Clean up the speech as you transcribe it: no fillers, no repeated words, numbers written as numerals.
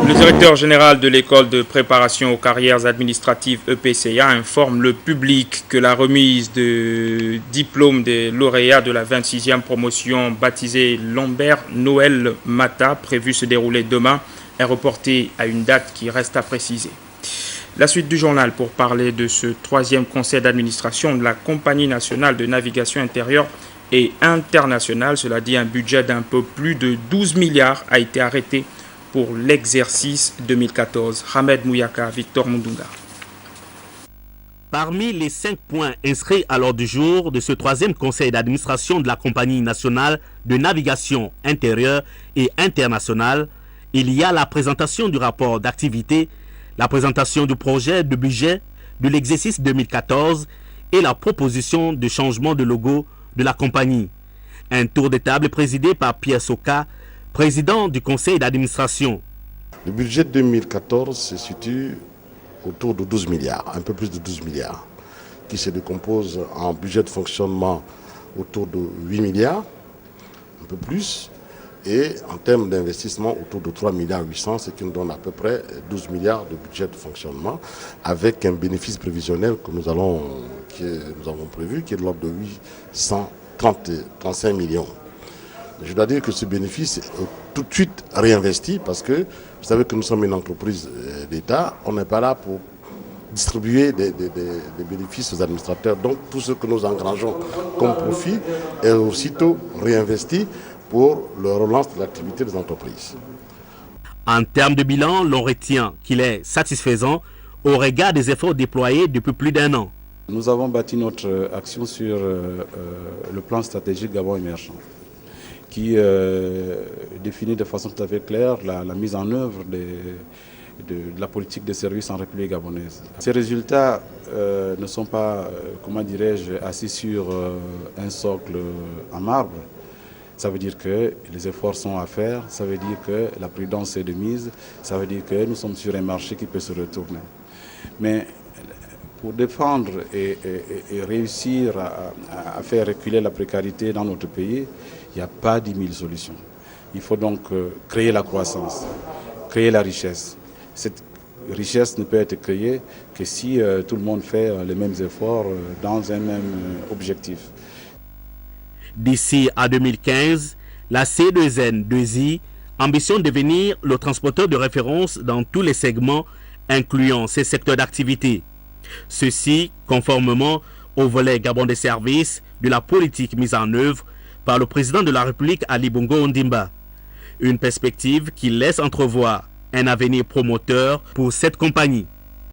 Le directeur général de l'école de préparation aux carrières administratives EPCA informe le public que la remise de diplôme des lauréats de la 26e promotion baptisée Lambert Noël Mata, prévue se dérouler demain, est reportée à une date qui reste à préciser. La suite du journal pour parler de ce 3e conseil d'administration de la Compagnie nationale de navigation intérieure et internationale. Cela dit, un budget d'un peu plus de 12 milliards a été arrêté pour l'exercice 2014. Hamed Mouyaka, Victor Mundunga. Parmi les 5 points inscrits à l'ordre du jour de ce 3e conseil d'administration de la Compagnie nationale de navigation intérieure et internationale, il y a la présentation du rapport d'activité, la présentation du projet de budget de l'exercice 2014 et la proposition de changement de logo de la compagnie. Un tour de table présidé par Pierre Soka, président du conseil d'administration. Le budget 2014 se situe autour de 12 milliards, un peu plus de 12 milliards, qui se décompose en budget de fonctionnement autour de 8 milliards, un peu plus, et en termes d'investissement autour de 3 milliards 800, ce qui nous donne à peu près 12 milliards de budget de fonctionnement, avec un bénéfice prévisionnel que nous avons prévu, qui est de l'ordre de 835 millions. Je dois dire que ce bénéfice est tout de suite réinvesti parce que vous savez que nous sommes une entreprise d'État, on n'est pas là pour distribuer des bénéfices aux administrateurs. Donc tout ce que nous engrangeons comme profit est aussitôt réinvesti pour la relance de l'activité des entreprises. En termes de bilan, l'on retient qu'il est satisfaisant au regard des efforts déployés depuis plus d'1 an. Nous avons bâti notre action sur le plan stratégique Gabon émergent, qui définit de façon tout à fait claire la mise en œuvre de la politique de services en République gabonaise. Ces résultats ne sont pas, comment dirais-je, assis sur un socle en marbre. Ça veut dire que les efforts sont à faire, ça veut dire que la prudence est de mise, ça veut dire que nous sommes sur un marché qui peut se retourner. Mais pour défendre et réussir à faire reculer la précarité dans notre pays, il n'y a pas 10 000 solutions. Il faut donc créer la croissance, créer la richesse. Cette richesse ne peut être créée que si tout le monde fait les mêmes efforts dans un même objectif. D'ici à 2015, la C2N2I ambitionne de devenir le transporteur de référence dans tous les segments, incluant ces secteurs d'activité. Ceci conformément au volet Gabon des services de la politique mise en œuvre par le président de la République Ali Bongo Ondimba. Une perspective qui laisse entrevoir un avenir promoteur pour cette compagnie.